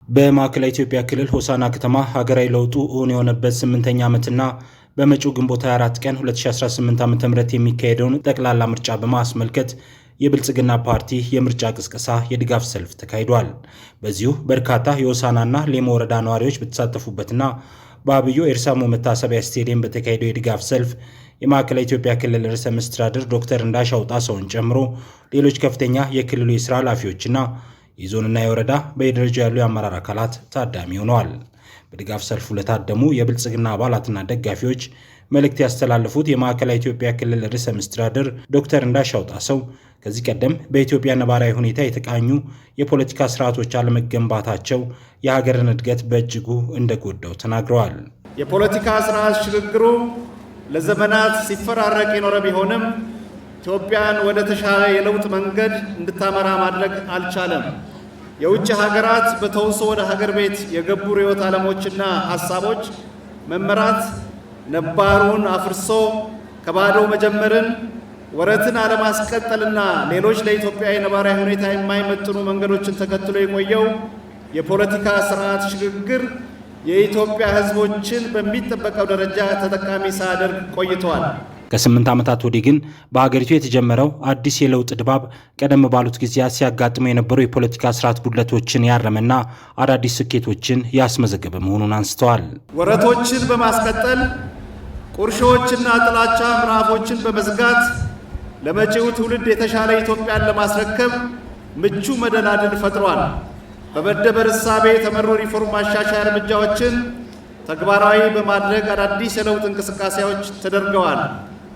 በማዕከላዊ ኢትዮጵያ ክልል ሆሳና ከተማ ሀገራዊ ለውጡ እውን የሆነበት 8ኛ ዓመትና በመጪው ግንቦት 24 ቀን 2018 ዓ.ም የሚካሄደውን ጠቅላላ ምርጫ በማስመልከት የብልጽግና ፓርቲ የምርጫ ቅስቀሳ የድጋፍ ሰልፍ ተካሂዷል። በዚሁ በርካታ የሆሳናና ሌሞ ወረዳ ነዋሪዎች በተሳተፉበትና በአብዮ ኤርሳሞ መታሰቢያ ስቴዲየም በተካሄደው የድጋፍ ሰልፍ የማዕከላዊ ኢትዮጵያ ክልል ርዕሰ መስተዳድር ዶክተር እንዳሻው ጣሰውን ጨምሮ ሌሎች ከፍተኛ የክልሉ የሥራ ኃላፊዎችና የዞንና የወረዳ በየደረጃው ያሉ የአመራር አካላት ታዳሚ ሆነዋል። በድጋፍ ሰልፉ ለታደሙ የብልጽግና አባላትና ደጋፊዎች መልእክት ያስተላለፉት የማዕከላዊ ኢትዮጵያ ክልል ርዕሰ መስተዳድር ዶክተር እንዳሻው ጣሰው ከዚህ ቀደም በኢትዮጵያ ነባራዊ ሁኔታ የተቃኙ የፖለቲካ ስርዓቶች አለመገንባታቸው የሀገርን እድገት በእጅጉ እንደጎዳው ተናግረዋል። የፖለቲካ ስርዓት ሽግግሩ ለዘመናት ሲፈራረቅ የኖረ ቢሆንም ኢትዮጵያን ወደ ተሻለ የለውጥ መንገድ እንድታመራ ማድረግ አልቻለም። የውጭ ሀገራት በተውሶ ወደ ሀገር ቤት የገቡ ርዕዮተ ዓለሞችና ሐሳቦች መመራት ነባሩን አፍርሶ ከባዶ መጀመርን፣ ወረትን አለማስቀጠልና ሌሎች ለኢትዮጵያ የነባራዊ ሁኔታ የማይመጥኑ መንገዶችን ተከትሎ የቆየው የፖለቲካ ስርዓት ሽግግር የኢትዮጵያ ሕዝቦችን በሚጠበቀው ደረጃ ተጠቃሚ ሳያደርግ ቆይቷል። ከ8 ዓመታት ወዲህ ግን በሀገሪቱ የተጀመረው አዲስ የለውጥ ድባብ ቀደም ባሉት ጊዜያት ሲያጋጥሙ የነበሩ የፖለቲካ ስርዓት ጉድለቶችን ያረመና አዳዲስ ስኬቶችን ያስመዘገበ መሆኑን አንስተዋል። ወረቶችን በማስቀጠል ቁርሾዎችና ጥላቻ ምዕራፎችን በመዝጋት ለመጪው ትውልድ የተሻለ ኢትዮጵያን ለማስረከብ ምቹ መደላድል ፈጥሯል። በመደመር እሳቤ የተመሩ ሪፎርም ማሻሻያ እርምጃዎችን ተግባራዊ በማድረግ አዳዲስ የለውጥ እንቅስቃሴዎች ተደርገዋል።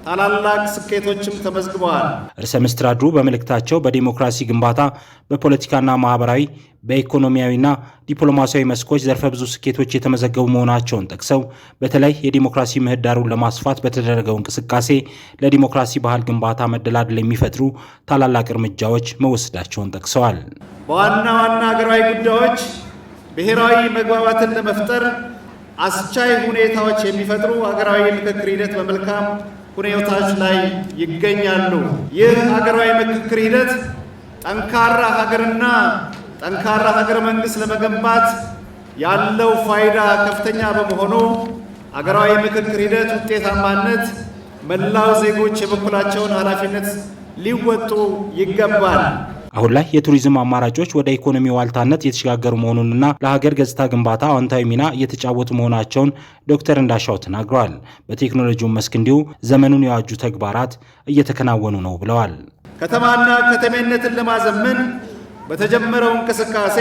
ታላላቅ ስኬቶችም ተመዝግበዋል። ርዕሰ መስተዳድሩ በመልእክታቸው በዲሞክራሲ ግንባታ፣ በፖለቲካና ማህበራዊ፣ በኢኮኖሚያዊና ዲፕሎማሲያዊ መስኮች ዘርፈ ብዙ ስኬቶች የተመዘገቡ መሆናቸውን ጠቅሰው በተለይ የዲሞክራሲ ምህዳሩን ለማስፋት በተደረገው እንቅስቃሴ ለዲሞክራሲ ባህል ግንባታ መደላድል የሚፈጥሩ ታላላቅ እርምጃዎች መወሰዳቸውን ጠቅሰዋል። በዋና ዋና ሀገራዊ ጉዳዮች ብሔራዊ መግባባትን ለመፍጠር አስቻይ ሁኔታዎች የሚፈጥሩ ሀገራዊ ምክክር ሂደት በመልካም ሁኔታዎች ላይ ይገኛሉ። ይህ ሀገራዊ ምክክር ሂደት ጠንካራ ሀገርና ጠንካራ ሀገረ መንግስት ለመገንባት ያለው ፋይዳ ከፍተኛ በመሆኑ ሀገራዊ ምክክር ሂደት ውጤታማነት መላው ዜጎች የበኩላቸውን ኃላፊነት ሊወጡ ይገባል። አሁን ላይ የቱሪዝም አማራጮች ወደ ኢኮኖሚ ዋልታነት እየተሸጋገሩ መሆኑንና ለሀገር ገጽታ ግንባታ አዎንታዊ ሚና እየተጫወቱ መሆናቸውን ዶክተር እንዳሻው ተናግረዋል። በቴክኖሎጂው መስክ እንዲሁ ዘመኑን የዋጁ ተግባራት እየተከናወኑ ነው ብለዋል። ከተማና ከተሜነትን ለማዘመን በተጀመረው እንቅስቃሴ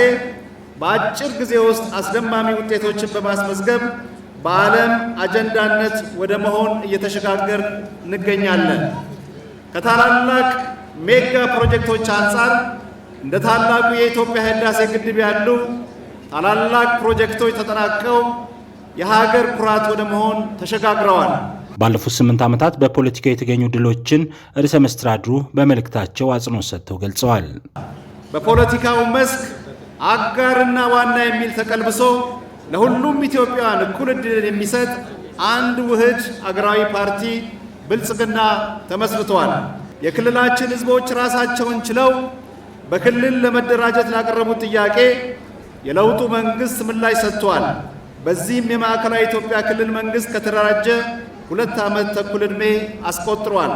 በአጭር ጊዜ ውስጥ አስደማሚ ውጤቶችን በማስመዝገብ በዓለም አጀንዳነት ወደ መሆን እየተሸጋገር እንገኛለን። ከታላላቅ ሜጋ ፕሮጀክቶች አንጻር እንደ ታላቁ የኢትዮጵያ ህዳሴ ግድብ ያሉ ታላላቅ ፕሮጀክቶች ተጠናቀው የሀገር ኩራት ወደ መሆን ተሸጋግረዋል። ባለፉት 8 ዓመታት በፖለቲካው የተገኙ ድሎችን ርዕሰ መስተዳድሩ በመልእክታቸው አጽንኦት ሰጥተው ገልጸዋል። በፖለቲካው መስክ አጋርና ዋና የሚል ተቀልብሶ ለሁሉም ኢትዮጵያውያን እኩል ዕድል የሚሰጥ አንድ ውህድ አገራዊ ፓርቲ ብልጽግና ተመስርቷል። የክልላችን ህዝቦች ራሳቸውን ችለው በክልል ለመደራጀት ላቀረቡት ጥያቄ የለውጡ መንግስት ምላሽ ሰጥቷል። በዚህም የማዕከላዊ ኢትዮጵያ ክልል መንግስት ከተደራጀ 2 ዓመት ተኩል ዕድሜ አስቆጥሯል።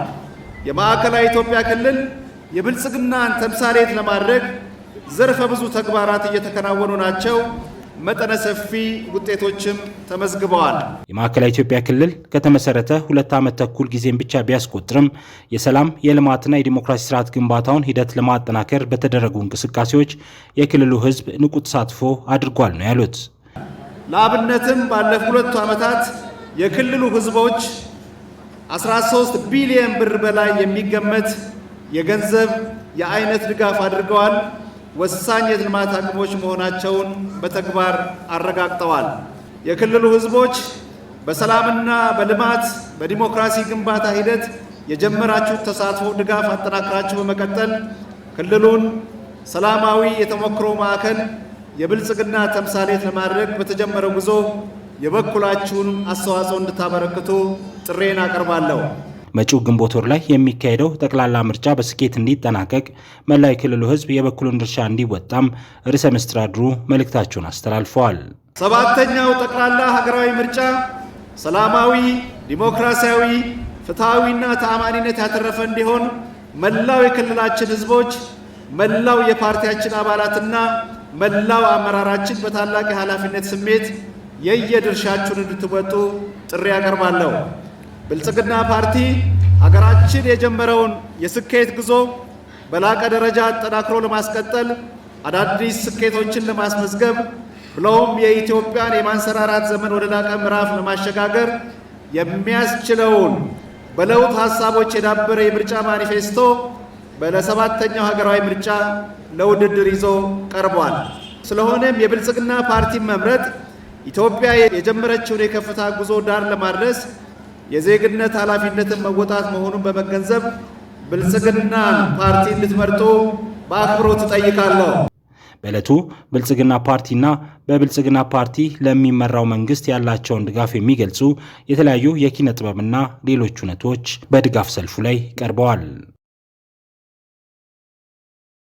የማዕከላዊ ኢትዮጵያ ክልል የብልጽግናን ተምሳሌት ለማድረግ ዘርፈ ብዙ ተግባራት እየተከናወኑ ናቸው። መጠነ ሰፊ ውጤቶችም ተመዝግበዋል። የማዕከላዊ ኢትዮጵያ ክልል ከተመሰረተ 2 ዓመት ተኩል ጊዜን ብቻ ቢያስቆጥርም የሰላም የልማትና የዲሞክራሲ ስርዓት ግንባታውን ሂደት ለማጠናከር በተደረጉ እንቅስቃሴዎች የክልሉ ህዝብ ንቁ ተሳትፎ አድርጓል ነው ያሉት። ለአብነትም ባለፉት 2 ዓመታት የክልሉ ህዝቦች 13 ቢሊዮን ብር በላይ የሚገመት የገንዘብ የአይነት ድጋፍ አድርገዋል። ወሳኝ የልማት አቅሞች መሆናቸውን በተግባር አረጋግጠዋል። የክልሉ ህዝቦች በሰላምና በልማት በዲሞክራሲ ግንባታ ሂደት የጀመራችሁት ተሳትፎ ድጋፍ አጠናክራችሁ በመቀጠል ክልሉን ሰላማዊ የተሞክሮ ማዕከል የብልጽግና ተምሳሌት ለማድረግ በተጀመረው ጉዞ የበኩላችሁን አስተዋጽኦ እንድታበረክቱ ጥሬን አቀርባለሁ። መጪው ግንቦት ወር ላይ የሚካሄደው ጠቅላላ ምርጫ በስኬት እንዲጠናቀቅ መላው የክልሉ ሕዝብ የበኩሉን ድርሻ እንዲወጣም ርዕሰ መስተዳድሩ መልእክታቸውን አስተላልፈዋል። ሰባተኛው ጠቅላላ ሀገራዊ ምርጫ ሰላማዊ፣ ዲሞክራሲያዊ፣ ፍትሐዊና ተአማኒነት ያተረፈ እንዲሆን መላው የክልላችን ሕዝቦች፣ መላው የፓርቲያችን አባላትና መላው አመራራችን በታላቅ የኃላፊነት ስሜት የየድርሻችሁን እንድትወጡ ጥሪ ያቀርባለሁ። ብልጽግና ፓርቲ ሀገራችን የጀመረውን የስኬት ጉዞ በላቀ ደረጃ አጠናክሮ ለማስቀጠል አዳዲስ ስኬቶችን ለማስመዝገብ ብለውም የኢትዮጵያን የማንሰራራት ዘመን ወደ ላቀ ምዕራፍ ለማሸጋገር የሚያስችለውን በለውጥ ሀሳቦች የዳበረ የምርጫ ማኒፌስቶ ለሰባተኛው ሀገራዊ ምርጫ ለውድድር ይዞ ቀርቧል። ስለሆነም የብልጽግና ፓርቲ መምረጥ ኢትዮጵያ የጀመረችውን የከፍታ ጉዞ ዳር ለማድረስ የዜግነት ኃላፊነትን መወጣት መሆኑን በመገንዘብ ብልጽግና ፓርቲ እንድትመርጡ በአክብሮት እጠይቃለሁ። በዕለቱ ብልጽግና ፓርቲና በብልጽግና ፓርቲ ለሚመራው መንግስት ያላቸውን ድጋፍ የሚገልጹ የተለያዩ የኪነ ጥበብና ሌሎች ሁነቶች በድጋፍ ሰልፉ ላይ ቀርበዋል።